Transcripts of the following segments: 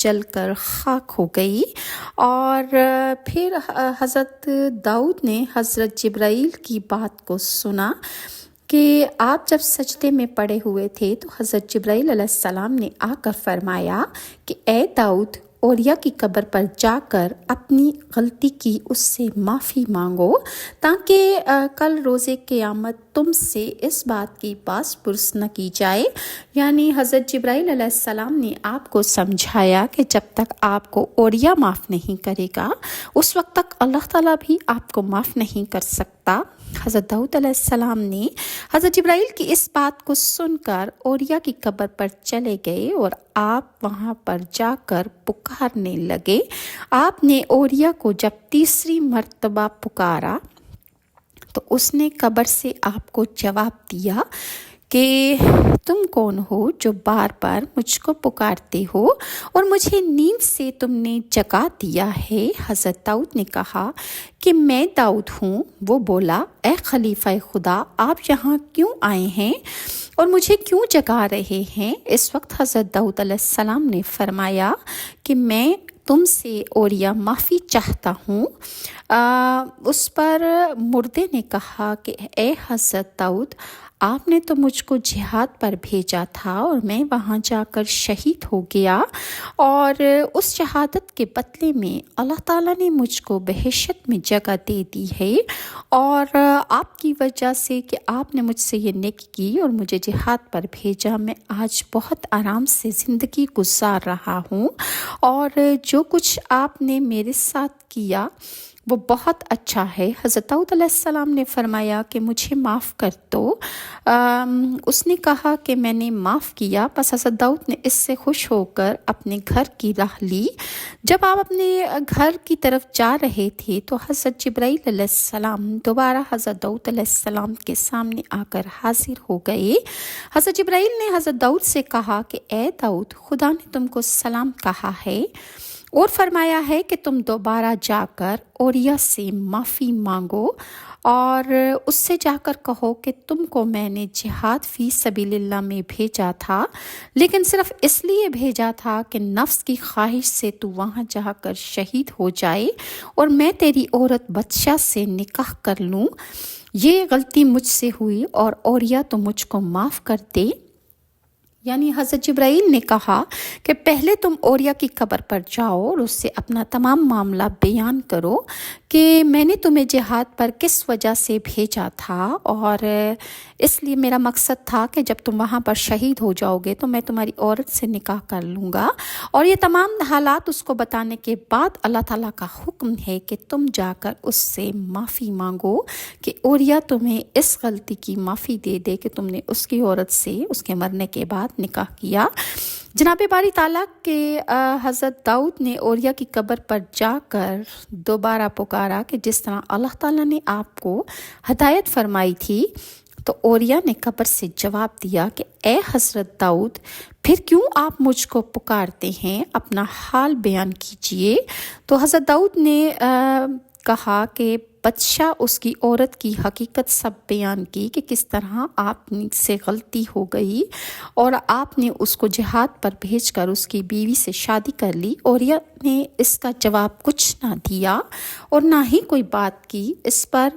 جل کر خاک ہو گئی۔ اور پھر حضرت داؤد نے حضرت جبرائیل کی بات کو سنا کہ آپ جب سجدے میں پڑے ہوئے تھے تو حضرت جبرائیل علیہ السلام نے آ کر فرمایا کہ اے داؤد، اوریا کی قبر پر جا کر اپنی غلطی کی اس سے معافی مانگو، تاکہ کل روز قیامت تم سے اس بات کی باس پرس نہ کی جائے۔ یعنی حضرت جبرائیل علیہ السلام نے آپ کو سمجھایا کہ جب تک آپ کو اوریا معاف نہیں کرے گا اس وقت تک اللہ تعالیٰ بھی آپ کو معاف نہیں کر سکتا۔ حضرت داؤد علیہ السلام نے حضرت جبرائیل کی اس بات کو سن کر اوریا کی قبر پر چلے گئے اور آپ وہاں پر جا کر پکارنے لگے۔ آپ نے اوریا کو جب تیسری مرتبہ پکارا تو اس نے قبر سے آپ کو جواب دیا کہ تم کون ہو جو بار بار مجھ کو پکارتے ہو اور مجھے نیند سے تم نے جگا دیا ہے۔ حضرت داؤد نے کہا کہ میں داؤد ہوں۔ وہ بولا، اے خلیفہ خدا، آپ یہاں کیوں آئے ہیں اور مجھے کیوں جگا رہے ہیں؟ اس وقت حضرت داؤد علیہ السلام نے فرمایا کہ میں تم سے اوریا معافی چاہتا ہوں۔ اس پر مردے نے کہا کہ اے حضرت داؤد، آپ نے تو مجھ کو جہاد پر بھیجا تھا اور میں وہاں جا کر شہید ہو گیا، اور اس شہادت کے بدلے میں اللہ تعالیٰ نے مجھ کو بہشت میں جگہ دے دی ہے، اور آپ کی وجہ سے کہ آپ نے مجھ سے یہ نیکی کی اور مجھے جہاد پر بھیجا، میں آج بہت آرام سے زندگی گزار رہا ہوں، اور جو کچھ آپ نے میرے ساتھ کیا وہ بہت اچھا ہے۔ حضرت داؤد علیہ السلام نے فرمایا کہ مجھے معاف کر دو۔ اس نے کہا کہ میں نے معاف کیا۔ بس حضرت داؤد نے اس سے خوش ہو کر اپنے گھر کی راہ لی۔ جب آپ اپنے گھر کی طرف جا رہے تھے تو حضرت جبرائیل علیہ السلام دوبارہ حضرت داؤد علیہ السلام کے سامنے آ کر حاضر ہو گئے۔ حضرت جبرائیل نے حضرت داؤد سے کہا کہ اے داؤد، خدا نے تم کو سلام کہا ہے اور فرمایا ہے کہ تم دوبارہ جا کر اوریا سے معافی مانگو اور اس سے جا کر کہو کہ تم کو میں نے جہاد فی سبیل اللہ میں بھیجا تھا، لیکن صرف اس لیے بھیجا تھا کہ نفس کی خواہش سے تو وہاں جا کر شہید ہو جائے اور میں تیری عورت بادشاہ سے نکاح کر لوں۔ یہ غلطی مجھ سے ہوئی اور اوریا تو مجھ کو معاف کر دے۔ یعنی حضرت جبرائیل نے کہا کہ پہلے تم اوریا کی قبر پر جاؤ اور اس سے اپنا تمام معاملہ بیان کرو کہ میں نے تمہیں جہاد پر کس وجہ سے بھیجا تھا، اور اس لیے میرا مقصد تھا کہ جب تم وہاں پر شہید ہو جاؤ گے تو میں تمہاری عورت سے نکاح کر لوں گا۔ اور یہ تمام حالات اس کو بتانے کے بعد اللہ تعالیٰ کا حکم ہے کہ تم جا کر اس سے معافی مانگو کہ اوریا تمہیں اس غلطی کی معافی دے دے کہ تم نے اس کی عورت سے اس کے مرنے کے بعد نکاح کیا۔ جناب باری تعالیٰ کے حضرت داؤد نے اوریا کی قبر پر جا کر دوبارہ پکارا کہ جس طرح اللہ تعالیٰ نے آپ کو ہدایت فرمائی تھی، تو اوریا نے قبر سے جواب دیا کہ اے حضرت داؤد، پھر کیوں آپ مجھ کو پکارتے ہیں؟ اپنا حال بیان کیجئے۔ تو حضرت داؤد نے کہا کہ بادشاہ اس کی عورت کی حقیقت سب بیان کی کہ کس طرح آپ سے غلطی ہو گئی اور آپ نے اس کو جہاد پر بھیج کر اس کی بیوی سے شادی کر لی۔ اوریا نے اس کا جواب کچھ نہ دیا اور نہ ہی کوئی بات کی۔ اس پر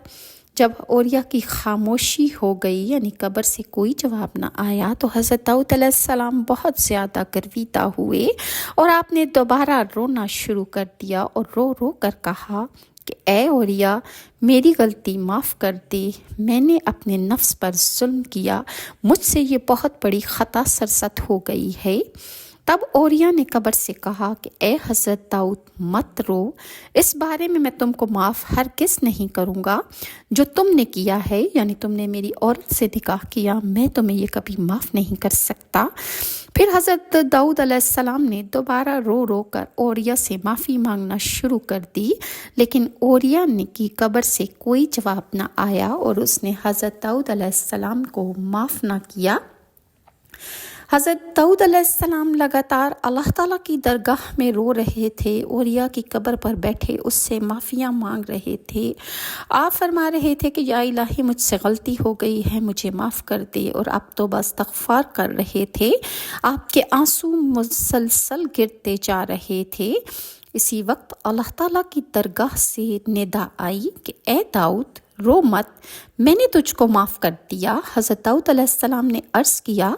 جب اوریا کی خاموشی ہو گئی، یعنی قبر سے کوئی جواب نہ آیا، تو حضرت داؤد علیہ السلام بہت زیادہ گرویدہ ہوئے اور آپ نے دوبارہ رونا شروع کر دیا اور رو رو کر کہا کہ اے اوریا، میری غلطی معاف کر دے، میں نے اپنے نفس پر ظلم کیا، مجھ سے یہ بہت بڑی خطا سرزد ہو گئی ہے۔ تب اوریا نے قبر سے کہا کہ اے حضرت داؤد، مت رو، اس بارے میں تم کو معاف ہرگز نہیں کروں گا۔ جو تم نے کیا ہے، یعنی تم نے میری عورت سے نکاح کیا، میں تمہیں یہ کبھی معاف نہیں کر سکتا۔ پھر حضرت داؤد علیہ السلام نے دوبارہ رو رو کر اوریا سے معافی مانگنا شروع کر دی، لیکن اوریا نے کی قبر سے کوئی جواب نہ آیا اور اس نے حضرت داؤد علیہ السلام کو معاف نہ کیا۔ حضرت داؤد علیہ السلام لگاتار اللہ تعالیٰ کی درگاہ میں رو رہے تھے، اوریا کی قبر پر بیٹھے اس سے معافیاں مانگ رہے تھے۔ آپ فرما رہے تھے کہ یا الہی مجھ سے غلطی ہو گئی ہے، مجھے معاف کر دے، اور آپ توبہ استغفار کر رہے تھے۔ آپ کے آنسو مسلسل گرتے جا رہے تھے۔ اسی وقت اللہ تعالیٰ کی درگاہ سے ندا آئی کہ اے داؤد رو مت، میں نے تجھ کو معاف کر دیا۔ حضرت داؤد علیہ السلام نے عرض کیا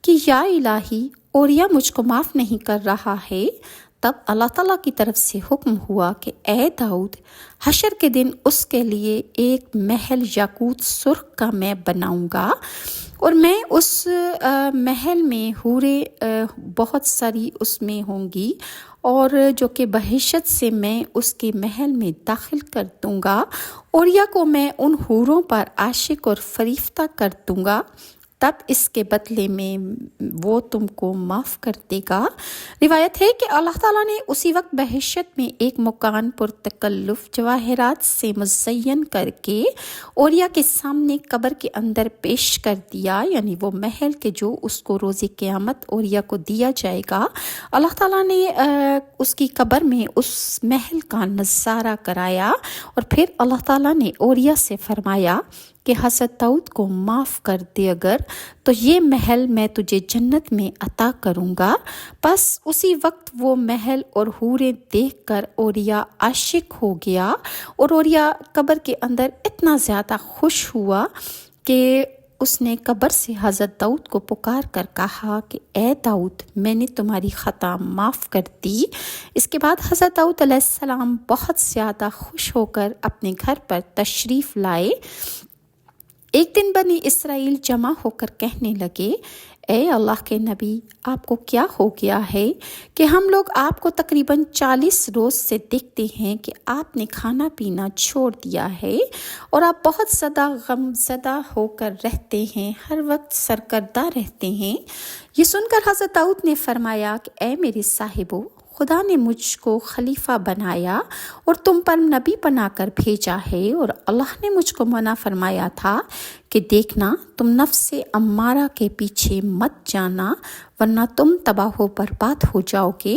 کہ یا الہی اوریا مجھ کو معاف نہیں کر رہا ہے۔ تب اللہ تعالیٰ کی طرف سے حکم ہوا کہ اے داؤد حشر کے دن اس کے لیے ایک محل یاقوت سرخ کا میں بناؤں گا، اور میں اس محل میں حوریں بہت ساری اس میں ہوں گی، اور جو کہ بہشت سے میں اس کے محل میں داخل کر دوں گا۔ اوریا کو میں ان حوروں پر عاشق اور فریفتہ کر دوں گا، تب اس کے بدلے میں وہ تم کو معاف کر دے گا۔ روایت ہے کہ اللہ تعالیٰ نے اسی وقت بہشت میں ایک مکان پرتکلف جواہرات سے مزین کر کے اوریا کے سامنے قبر کے اندر پیش کر دیا، یعنی وہ محل کہ جو اس کو روز قیامت اوریا کو دیا جائے گا۔ اللہ تعالیٰ نے اس کی قبر میں اس محل کا نظارہ کرایا، اور پھر اللہ تعالیٰ نے اوریا سے فرمایا کہ حضرت داؤد کو معاف کر دے اگر، تو یہ محل میں تجھے جنت میں عطا کروں گا۔ بس اسی وقت وہ محل اور حوریں دیکھ کر اوریا عاشق ہو گیا، اور اوریا قبر کے اندر اتنا زیادہ خوش ہوا کہ اس نے قبر سے حضرت داؤد کو پکار کر کہا کہ اے داؤد میں نے تمہاری خطا معاف کر دی۔ اس کے بعد حضرت داؤد علیہ السلام بہت زیادہ خوش ہو کر اپنے گھر پر تشریف لائے۔ ایک دن بنی اسرائیل جمع ہو کر کہنے لگے اے اللہ کے نبی، آپ کو کیا ہو گیا ہے کہ ہم لوگ آپ کو تقریباً 40 روز سے دیکھتے ہیں کہ آپ نے کھانا پینا چھوڑ دیا ہے، اور آپ بہت زیادہ غم زدہ ہو کر رہتے ہیں، ہر وقت سرکردہ رہتے ہیں۔ یہ سن کر حضرت داؤد نے فرمایا کہ اے میرے صاحبو، خدا نے مجھ کو خلیفہ بنایا اور تم پر نبی بنا کر بھیجا ہے، اور اللہ نے مجھ کو منع فرمایا تھا کہ دیکھنا تم نفس امارہ کے پیچھے مت جانا ورنہ تم تباہ و برباد ہو جاؤ گے۔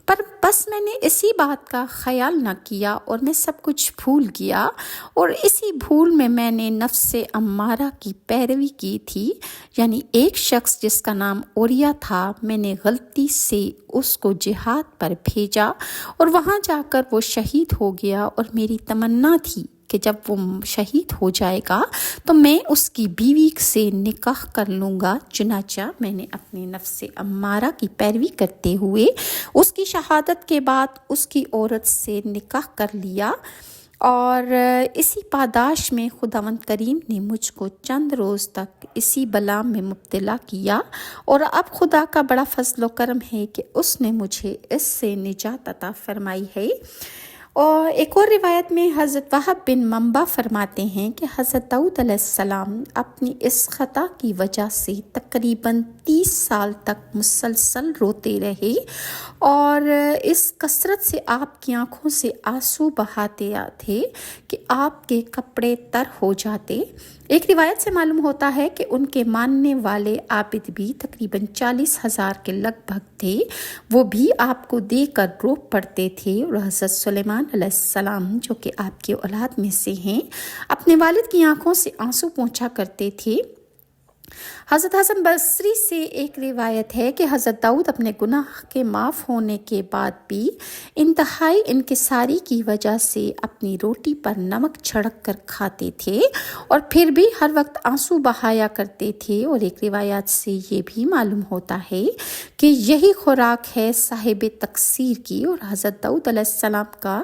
پر بس میں نے اسی بات کا خیال نہ کیا اور میں سب کچھ بھول گیا، اور اسی بھول میں نے نفس امارہ کی پیروی کی تھی، یعنی ایک شخص جس کا نام اوریا تھا، میں نے غلطی سے اس کو جہاد پر بھیجا اور وہاں جا کر وہ شہید ہو گیا، اور میری تمنا تھی کہ جب وہ شہید ہو جائے گا تو میں اس کی بیوی سے نکاح کر لوں گا۔ چنانچہ میں نے اپنے نفس امارہ کی پیروی کرتے ہوئے اس کی شہادت کے بعد اس کی عورت سے نکاح کر لیا، اور اسی پاداش میں خداوند کریم نے مجھ کو چند روز تک اسی بلا میں مبتلا کیا، اور اب خدا کا بڑا فضل و کرم ہے کہ اس نے مجھے اس سے نجات عطا فرمائی ہے۔ اور ایک اور روایت میں حضرت وہب بن منبع فرماتے ہیں کہ حضرت داؤد علیہ السلام اپنی اس خطا کی وجہ سے تقریباً 30 سال تک مسلسل روتے رہے، اور اس کثرت سے آپ کی آنکھوں سے آنسو بہاتے تھے کہ آپ کے کپڑے تر ہو جاتے۔ ایک روایت سے معلوم ہوتا ہے کہ ان کے ماننے والے عابد بھی تقریباً 40,000 کے لگ بھگ تھے، وہ بھی آپ کو دیکھ کر رو پڑتے تھے، اور حضرت سلیمان علیہ السلام جو کہ آپ کی اولاد میں سے ہیں، اپنے والد کی آنکھوں سے آنسو پوچھا کرتے تھے۔ حضرت حسن بصری سے ایک روایت ہے کہ حضرت داؤد اپنے گناہ کے معاف ہونے کے بعد بھی انتہائی انکساری کی وجہ سے اپنی روٹی پر نمک چھڑک کر کھاتے تھے، اور پھر بھی ہر وقت آنسو بہایا کرتے تھے۔ اور ایک روایت سے یہ بھی معلوم ہوتا ہے کہ یہی خوراک ہے صاحب تقصیر کی، اور حضرت داؤد علیہ السلام کا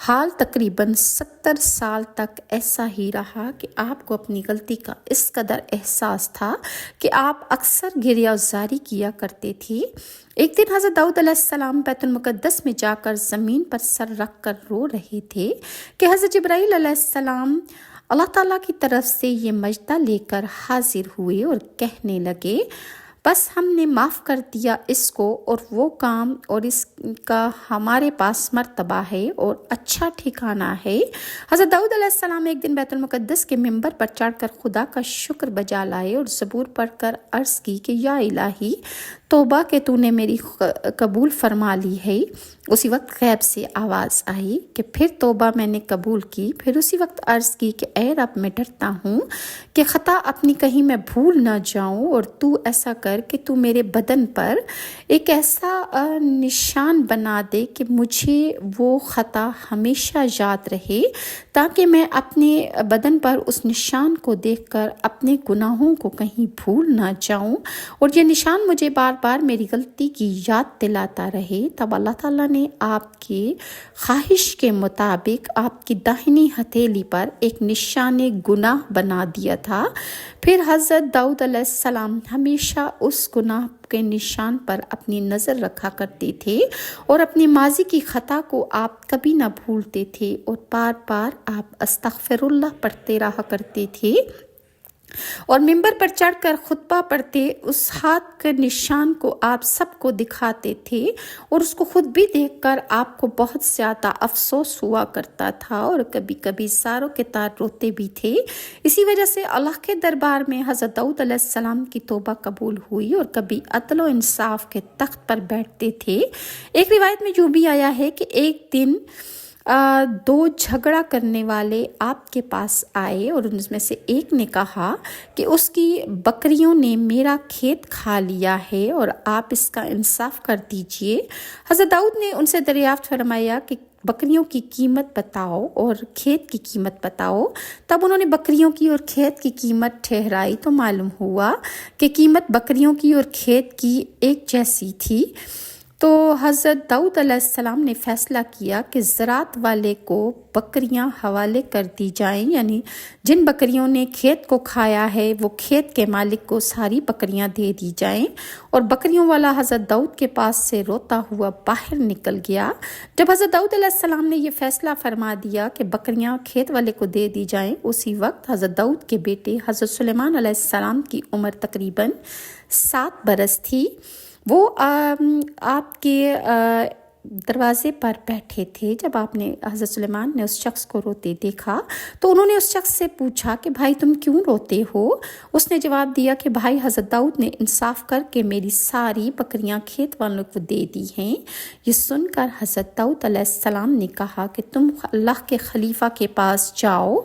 حال تقریباً 70 سال تک ایسا ہی رہا کہ آپ کو اپنی غلطی کا اس قدر احساس تھا کہ آپ اکثر گریہ زاری کیا کرتے تھے۔ ایک دن حضرت داؤد علیہ السلام بیت المقدس میں جا کر زمین پر سر رکھ کر رو رہے تھے کہ حضرت جبرائیل علیہ السلام اللہ تعالیٰ کی طرف سے یہ مجدہ لے کر حاضر ہوئے اور کہنے لگے بس ہم نے معاف کر دیا اس کو، اور وہ کام اور اس کا ہمارے پاس مرتبہ ہے اور اچھا ٹھکانہ ہے۔ حضرت داؤد علیہ السلام ایک دن بیت المقدس کے منبر پر چڑھ کر خدا کا شکر بجا لائے اور زبور پڑھ کر عرض کی کہ یا الہی، توبہ کہ تو نے میری قبول فرما لی ہے۔ اسی وقت غیب سے آواز آئی کہ پھر توبہ میں نے قبول کی۔ پھر اسی وقت عرض کی کہ اے رب، میں ڈرتا ہوں کہ خطا اپنی کہیں میں بھول نہ جاؤں، اور تو ایسا کر کہ تو میرے بدن پر ایک ایسا نشان بنا دے کہ مجھے وہ خطا ہمیشہ یاد رہے، تاکہ میں اپنے بدن پر اس نشان کو دیکھ کر اپنے گناہوں کو کہیں بھول نہ جاؤں، اور یہ نشان مجھے بار بار میری غلطی کی یاد دلاتا رہے۔ تب اللہ تعالیٰ نے آپ کی خواہش کے مطابق آپ کی داہنی ہتھیلی پر ایک نشان گناہ بنا دیا تھا۔ پھر حضرت داؤد علیہ السلام ہمیشہ اس گناہ کے نشان پر اپنی نظر رکھا کرتے تھے، اور اپنی ماضی کی خطا کو آپ کبھی نہ بھولتے تھے، اور بار بار آپ استغفر اللہ پڑھتے رہا کرتے تھے، اور منبر پر چڑھ کر خطبہ پڑھتے اس ہاتھ کے نشان کو آپ سب کو دکھاتے تھے، اور اس کو خود بھی دیکھ کر آپ کو بہت زیادہ افسوس ہوا کرتا تھا، اور کبھی کبھی ساروں کے تار روتے بھی تھے۔ اسی وجہ سے اللہ کے دربار میں حضرت داؤد علیہ السلام کی توبہ قبول ہوئی، اور کبھی عدل و انصاف کے تخت پر بیٹھتے تھے۔ ایک روایت میں جو بھی آیا ہے کہ ایک دن دو جھگڑا کرنے والے آپ کے پاس آئے، اور ان میں سے ایک نے کہا کہ اس کی بکریوں نے میرا کھیت کھا لیا ہے اور آپ اس کا انصاف کر دیجئے۔ حضرت داؤد نے ان سے دریافت فرمایا کہ بکریوں کی قیمت بتاؤ اور کھیت کی قیمت بتاؤ۔ تب انہوں نے بکریوں کی اور کھیت کی قیمت ٹھہرائی، تو معلوم ہوا کہ قیمت بکریوں کی اور کھیت کی ایک جیسی تھی۔ تو حضرت داؤد علیہ السلام نے فیصلہ کیا کہ زراعت والے کو بکریاں حوالے کر دی جائیں، یعنی جن بکریوں نے کھیت کو کھایا ہے وہ کھیت کے مالک کو ساری بکریاں دے دی جائیں، اور بکریوں والا حضرت داؤد کے پاس سے روتا ہوا باہر نکل گیا۔ جب حضرت داؤد علیہ السلام نے یہ فیصلہ فرما دیا کہ بکریاں کھیت والے کو دے دی جائیں، اسی وقت حضرت داؤد کے بیٹے حضرت سلیمان علیہ السلام کی عمر تقریباً 7 برس تھی۔ وہ آپ کے دروازے پر بیٹھے تھے۔ جب آپ نے حضرت سلیمان نے اس شخص کو روتے دیکھا تو انہوں نے اس شخص سے پوچھا کہ بھائی تم کیوں روتے ہو؟ اس نے جواب دیا کہ بھائی حضرت داؤد نے انصاف کر کے میری ساری بکریاں کھیت والوں کو دے دی ہیں۔ یہ سن کر حضرت داؤد علیہ السلام نے کہا کہ تم اللہ کے خلیفہ کے پاس جاؤ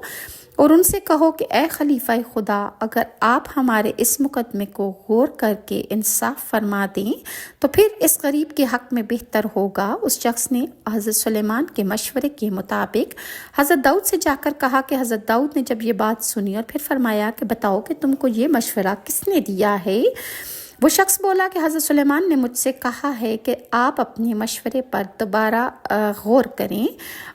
اور ان سے کہو کہ اے خلیفہ خدا، اگر آپ ہمارے اس مقدمے کو غور کر کے انصاف فرما دیں تو پھر اس غریب کے حق میں بہتر ہوگا۔ اس شخص نے حضرت سلیمان کے مشورے کے مطابق حضرت داؤد سے جا کر کہا کہ حضرت داؤد نے جب یہ بات سنی اور پھر فرمایا کہ بتاؤ کہ تم کو یہ مشورہ کس نے دیا ہے؟ وہ شخص بولا کہ حضرت سلیمان نے مجھ سے کہا ہے کہ آپ اپنے مشورے پر دوبارہ غور کریں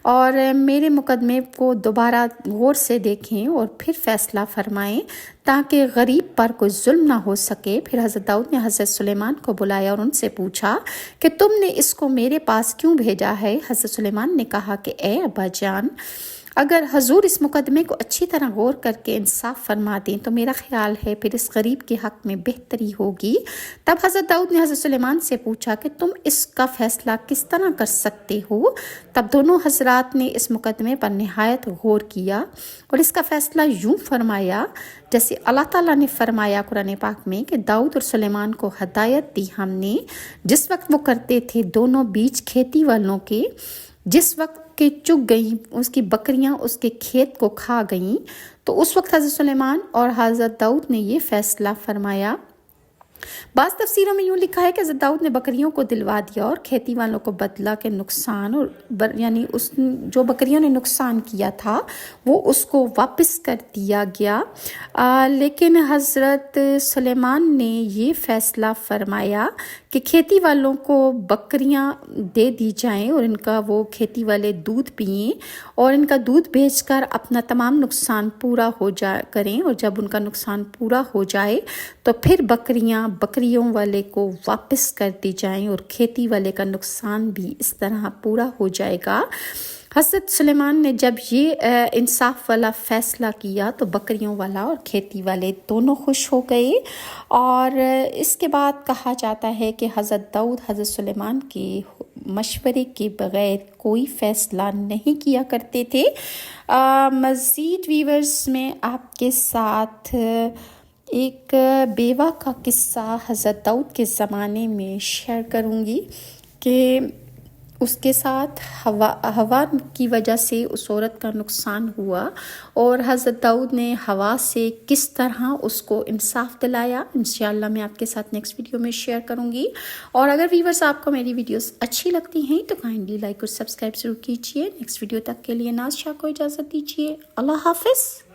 اور میرے مقدمے کو دوبارہ غور سے دیکھیں اور پھر فیصلہ فرمائیں تاکہ غریب پر کوئی ظلم نہ ہو سکے۔ پھر حضرت داؤد نے حضرت سلیمان کو بلایا اور ان سے پوچھا کہ تم نے اس کو میرے پاس کیوں بھیجا ہے؟ حضرت سلیمان نے کہا کہ اے ابا جان، اگر حضور اس مقدمے کو اچھی طرح غور کر کے انصاف فرما دیں تو میرا خیال ہے پھر اس غریب کے حق میں بہتری ہوگی۔ تب حضرت داؤد نے حضرت سلیمان سے پوچھا کہ تم اس کا فیصلہ کس طرح کر سکتے ہو؟ تب دونوں حضرات نے اس مقدمے پر نہایت غور کیا اور اس کا فیصلہ یوں فرمایا جیسے اللہ تعالیٰ نے فرمایا قرآن پاک میں کہ داؤد اور سلیمان کو ہدایت دی ہم نے جس وقت وہ کرتے تھے دونوں بیچ کھیتی والوں کے، جس وقت کہ چگ گئیں اس کی بکریاں اس کے کھیت کو کھا گئیں، تو اس وقت حضرت سلیمان اور حضرت داؤد نے یہ فیصلہ فرمایا۔ بعض تفسیروں میں یوں لکھا ہے کہ حضرت داؤد نے بکریوں کو دلوا دیا اور کھیتی والوں کو بدلا کے نقصان اور یعنی اس جو بکریوں نے نقصان کیا تھا وہ اس کو واپس کر دیا گیا، لیکن حضرت سلیمان نے یہ فیصلہ فرمایا کہ کھیتی والوں کو بکریاں دے دی جائیں اور ان کا وہ کھیتی والے دودھ پئیں اور ان کا دودھ بیچ کر اپنا تمام نقصان پورا ہو کریں، اور جب ان کا نقصان پورا ہو جائے تو پھر بکریوں والے کو واپس کر دی جائیں اور کھیتی والے کا نقصان بھی اس طرح پورا ہو جائے گا۔ حضرت سلیمان نے جب یہ انصاف والا فیصلہ کیا تو بکریوں والا اور کھیتی والے دونوں خوش ہو گئے، اور اس کے بعد کہا جاتا ہے کہ حضرت داؤد حضرت سلیمان کے مشورے کے بغیر کوئی فیصلہ نہیں کیا کرتے تھے۔ مزید ویورز میں آپ کے ساتھ ایک بیوہ کا قصہ حضرت داؤد کے زمانے میں شیئر کروں گی کہ اس کے ساتھ ہوا کی وجہ سے اس عورت کا نقصان ہوا، اور حضرت داؤد نے ہوا سے کس طرح اس کو انصاف دلایا۔ انشاءاللہ میں آپ کے ساتھ نیکسٹ ویڈیو میں شیئر کروں گی۔ اور اگر ویورز آپ کو میری ویڈیوز اچھی لگتی ہیں تو کائنڈلی لائک اور سبسکرائب ضرور کیجیے۔ نیکسٹ ویڈیو تک کے لیے ناز شاہ کو اجازت دیجیے۔ اللہ حافظ۔